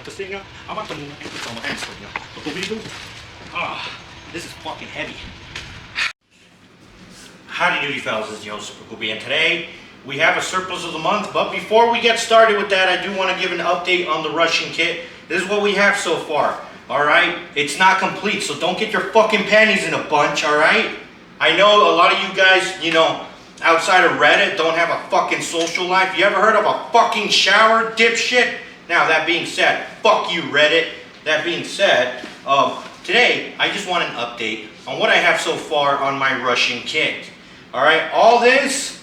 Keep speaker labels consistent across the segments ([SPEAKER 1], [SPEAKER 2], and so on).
[SPEAKER 1] Kasi nga, amata muna ito sa mga hands niya. Tutubigo. This is fucking heavy. Howdy doody fellas, this is your host Poopie, and today we have a surplus of the month. But before we get started with that, I do want to give an update on the Russian kit. This is what we have so far. Alright? It's not complete, so don't get your fucking panties in a bunch, alright? I know a lot of you guys, you know, outside of Reddit don't have a fucking social life. You ever heard of a fucking shower, dipshit? Now, that being said, fuck you, Reddit. That being said, today I just want an update on what I have so far on my Russian kit. Alright, all this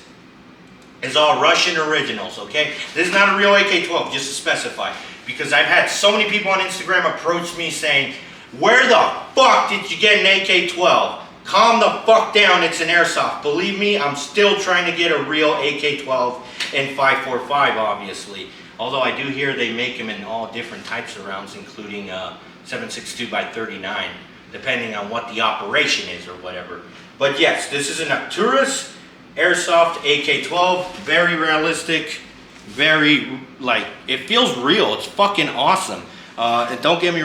[SPEAKER 1] is all Russian originals, okay? This is not a real AK12, just to specify. Because I've had so many people on Instagram approach me saying, where the fuck did you get an AK12? Calm the fuck down, it's an airsoft. Believe me, I'm still trying to get a real AK12 in 5.45, obviously. Although I do hear they make them in all different types of rounds, including 7.62 by 39, depending on what the operation is or whatever. But yes, this is an Arcturus airsoft AK12, very realistic, very, like, it feels real. It's fucking awesome. And don't get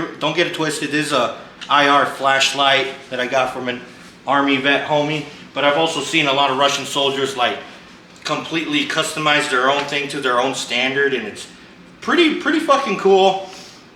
[SPEAKER 1] it twisted. This is a IR flashlight that I got from an Army vet homie. But I've also seen a lot of Russian soldiers like completely customize their own thing to their own standard, and it's pretty fucking cool.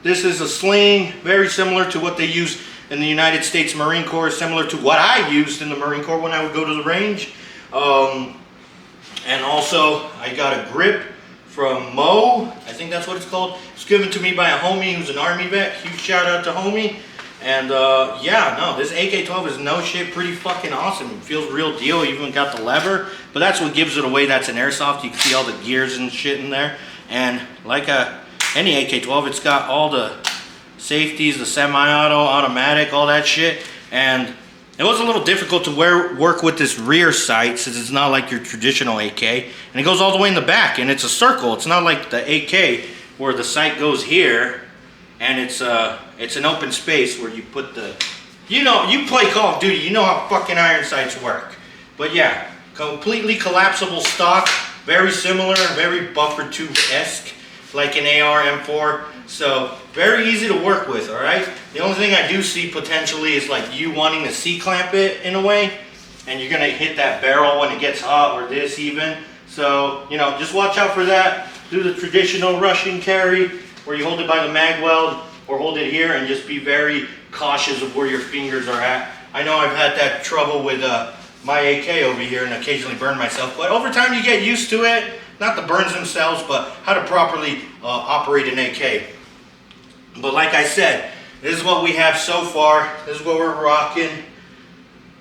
[SPEAKER 1] This is a sling, very similar to what they use in the United States Marine Corps, similar to what I used in the Marine Corps when I would go to the range. And also I got a grip from Mo, I think that's what it's called. It's given to me by a homie who's an Army vet. Huge shout out to homie. And yeah, no, this AK12 is no shit, pretty fucking awesome. It feels real deal, even got the lever. But that's what gives it away, that's an airsoft. You can see all the gears and shit in there. And like any AK12, it's got all the safeties, the semi-auto, automatic, all that shit. And it was a little difficult to work with this rear sight, since it's not like your traditional AK. And it goes all the way in the back, and it's a circle. It's not like the AK where the sight goes here, and it's an open space where you put the, you know, you play Call of Duty, you know how fucking iron sights work. But yeah, completely collapsible stock, very similar, very buffer tube-esque, like an AR M4. So very easy to work with, all right? The only thing I do see potentially is like you wanting to C-clamp it in a way, and you're gonna hit that barrel when it gets hot, or this even. So, you know, just watch out for that. Do the traditional Russian carry, where you hold it by the mag weld, or hold it here, and just be very cautious of where your fingers are at. I know I've had that trouble with my AK over here and occasionally burn myself, but over time you get used to it. Not the burns themselves, but how to properly operate an AK. But like I said, this is what we have so far. This is what we're rocking.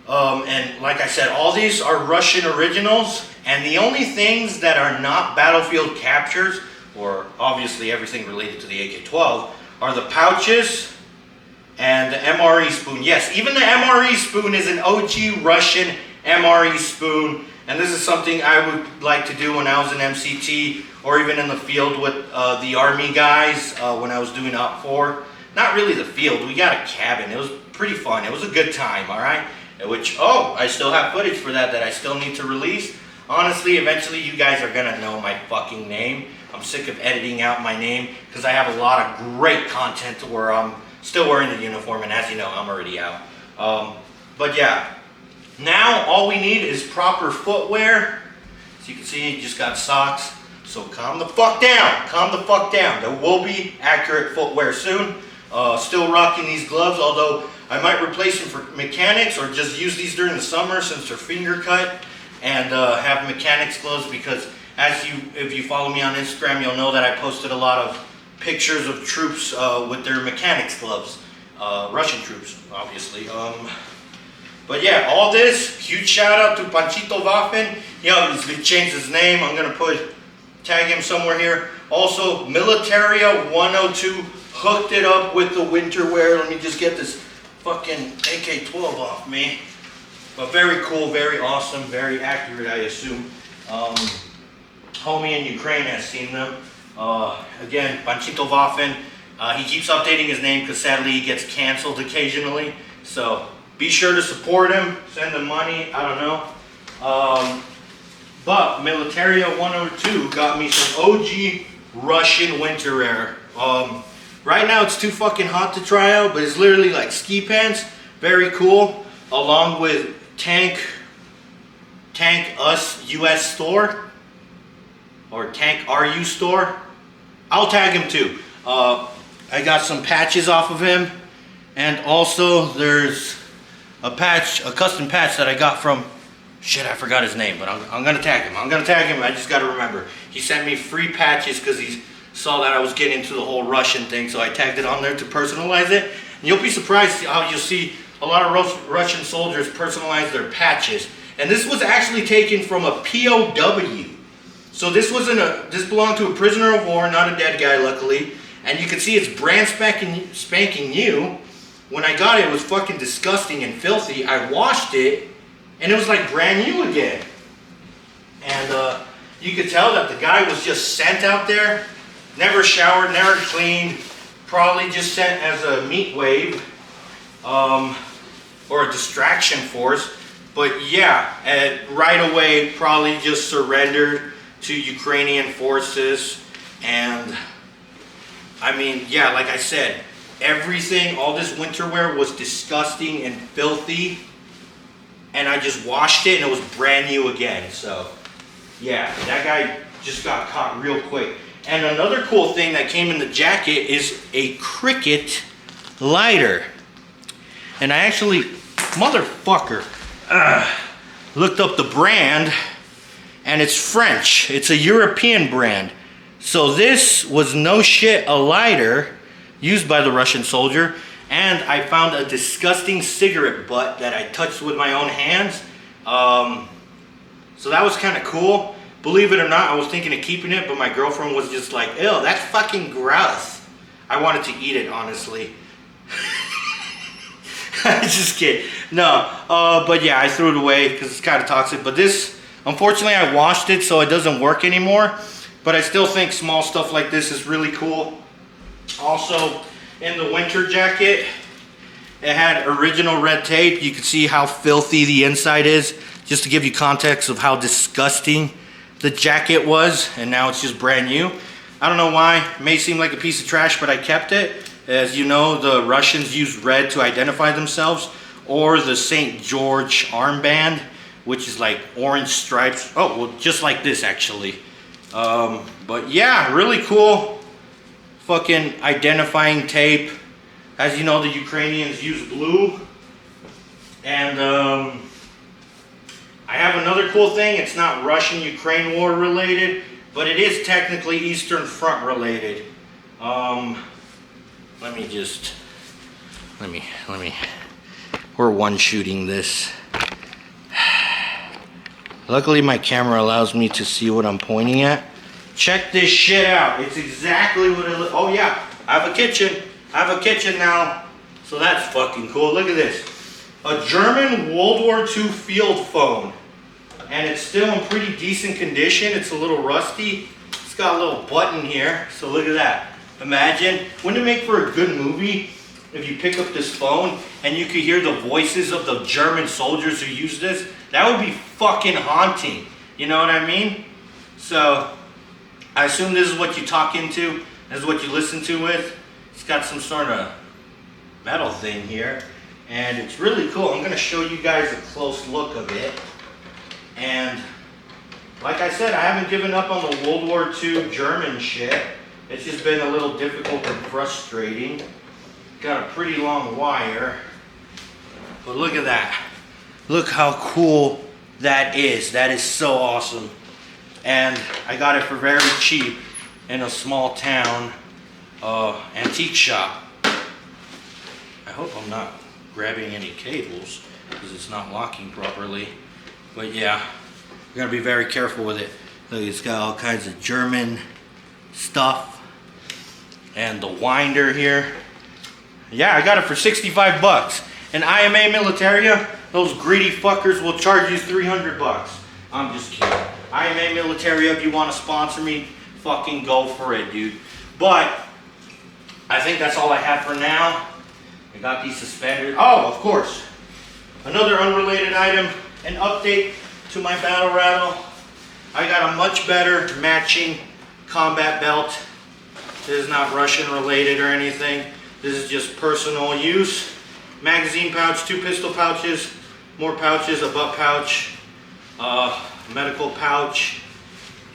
[SPEAKER 1] And like I said, all these are Russian originals. And the only things that are not battlefield captures, or obviously everything related to the AK-12, are the pouches and the MRE spoon. Yes, even the MRE spoon is an OG Russian MRE spoon. And this is something I would like to do when I was in MCT, or even in the field with the Army guys when I was doing Op 4. Not really the field, we got a cabin. It was pretty fun. It was a good time, all right? Which, oh, I still have footage for that I still need to release. Honestly, eventually you guys are gonna know my fucking name. I'm sick of editing out my name because I have a lot of great content where I'm still wearing the uniform, and as you know, I'm already out. But yeah. Now, all we need is proper footwear. As you can see, you just got socks. So calm the fuck down. Calm the fuck down. There will be accurate footwear soon. Still rocking these gloves, although I might replace them for mechanics or just use these during the summer since they're finger cut, and have mechanics gloves, because if you follow me on Instagram, you'll know that I posted a lot of pictures of troops with their mechanics gloves. Russian troops, obviously. But yeah, all this, huge shout out to Panchito Waffen. You know, he changed his name. I'm gonna tag him somewhere here. Also, Militaria 102 hooked it up with the winter wear. Let me just get this fucking AK-12 off me. But very cool, very awesome, very accurate, I assume. Homie in Ukraine has seen them. Again, Panchito Waffen. He keeps updating his name because sadly he gets canceled occasionally. So be sure to support him, send him money, I don't know. But Militaria 102 got me some OG Russian winter wear. Right now it's too fucking hot to try out, but it's literally like ski pants. Very cool. Along with Tank Us US store. Or Tank RU store. I'll tag him too. I got some patches off of him. And also there's a custom patch that I got from, shit, I forgot his name, but I'm gonna tag him. I just gotta remember. He sent me free patches because he saw that I was getting into the whole Russian thing, so I tagged it on there to personalize it. And you'll be surprised how you'll see a lot of Russian soldiers personalize their patches. And this was actually taken from a POW. So this belonged to a prisoner of war, not a dead guy, luckily. And you can see it's brand spanking new. When I got it, it was fucking disgusting and filthy. I washed it, and it was like brand new again. And you could tell that the guy was just sent out there, never showered, never cleaned, probably just sent as a meat wave or a distraction force. But yeah, right away probably just surrendered to Ukrainian forces. And I mean, yeah, like I said, everything, all this winter wear was disgusting and filthy. And I just washed it and it was brand new again. So yeah, that guy just got caught real quick. And another cool thing that came in the jacket is a Cricut lighter. And I actually, motherfucker, looked up the brand, and it's French. It's a European brand. So this was no shit a lighter used by the Russian soldier. And I found a disgusting cigarette butt that I touched with my own hands. So that was kind of cool. Believe it or not, I was thinking of keeping it, but my girlfriend was just like, ew, that's fucking gross. I wanted to eat it, honestly. Just kidding. No, but yeah, I threw it away because it's kind of toxic. But this, unfortunately, I washed it, so it doesn't work anymore. But I still think small stuff like this is really cool. Also, in the winter jacket, it had original red tape. You can see how filthy the inside is, just to give you context of how disgusting the jacket was, and now it's just brand new. I don't know why. It may seem like a piece of trash, but I kept it. As you know, the Russians use red to identify themselves, or the St. George armband, which is like orange stripes. Oh, well, just like this actually. But yeah, really cool fucking identifying tape. As you know, the Ukrainians use blue. And I have another cool thing. It's not Russian-Ukraine war related, but it is technically Eastern Front related. Let me, we're one shooting this. Luckily my camera allows me to see what I'm pointing at. Check this shit out. It's exactly what it looks. Oh yeah, I have a kitchen. I have a kitchen now. So that's fucking cool. Look at this. A German World War II field phone. And it's still in pretty decent condition. It's a little rusty. It's got a little button here. So look at that. Imagine, wouldn't it make for a good movie if you pick up this phone and you could hear the voices of the German soldiers who use this? That would be fucking haunting. You know what I mean? So, I assume this is what you talk into. This is what you listen to with. It's got some sort of metal thing here. And it's really cool. I'm going to show you guys a close look of it. And like I said, I haven't given up on the World War II German shit. It's just been a little difficult and frustrating. Got a pretty long wire. But look at that. Look how cool that is. That is so awesome. And I got it for very cheap in a small town antique shop. I hope I'm not grabbing any cables because it's not locking properly. But yeah, we gotta be very careful with it. Look, it's got all kinds of German stuff. And the winder here. Yeah, I got it for 65 bucks. And IMA Militaria, those greedy fuckers will charge you 300 bucks. I'm just kidding. IMA Militaria, if you want to sponsor me, fucking go for it, dude. But I think that's all I have for now. I got these suspenders. Oh, of course. Another unrelated item, an update to my battle rattle. I got a much better matching combat belt. This is not Russian related or anything. This is just personal use. Magazine pouch, 2 pistol pouches, more pouches, a butt pouch, medical pouch,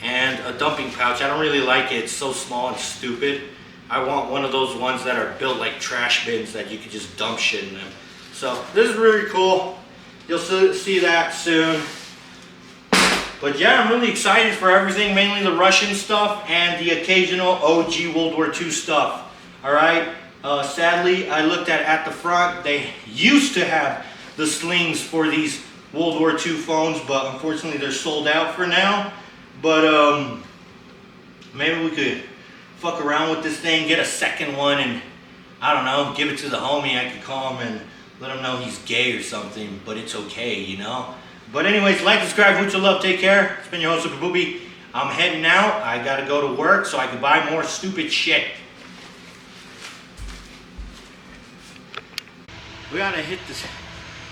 [SPEAKER 1] and a dumping pouch. I don't really like it. It's so small and stupid. I want one of those ones that are built like trash bins that you could just dump shit in them. So this is really cool. You'll see that soon. But yeah, I'm really excited for everything, mainly the Russian stuff and the occasional OG World War II stuff. Alright, sadly, I looked at the front. They used to have the slings for these World War II phones, but unfortunately they're sold out for now. But maybe we could fuck around with this thing, get a second one, and I don't know, give it to the homie. I could call him and let him know he's gay or something, but it's okay, you know? But anyways, like, subscribe, mucho love, take care. It's been your host, Super Poopie. I'm heading out. I gotta go to work so I can buy more stupid shit. We gotta hit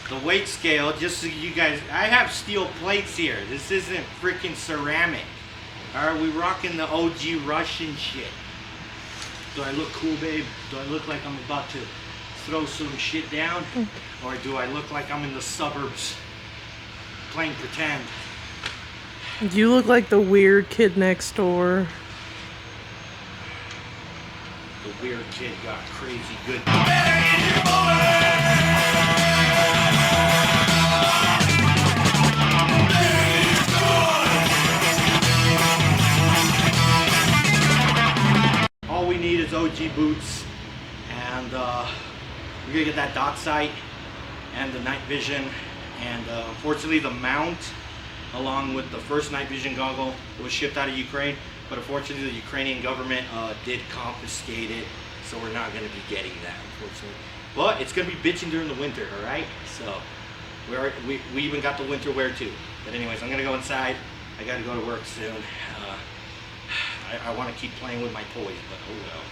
[SPEAKER 1] the weight scale just so you guys, I have steel plates here. This isn't freaking ceramic. Alright, we rocking the OG Russian shit. Do I look cool, babe? Do I look like I'm about to throw some shit down? Or do I look like I'm in the suburbs playing pretend?
[SPEAKER 2] You look like the weird kid next door.
[SPEAKER 1] The weird kid got crazy good. All we need is OG boots, and we're gonna get that dot sight and the night vision. And unfortunately the mount, along with the first night vision goggle, was shipped out of Ukraine, but unfortunately the Ukrainian government did confiscate it, so we're not going to be getting that, unfortunately. But it's going to be bitching during the winter, alright? So we even got the winter wear too. But anyways, I'm going to go inside. I got to go to work soon. I want to keep playing with my toys, but oh well.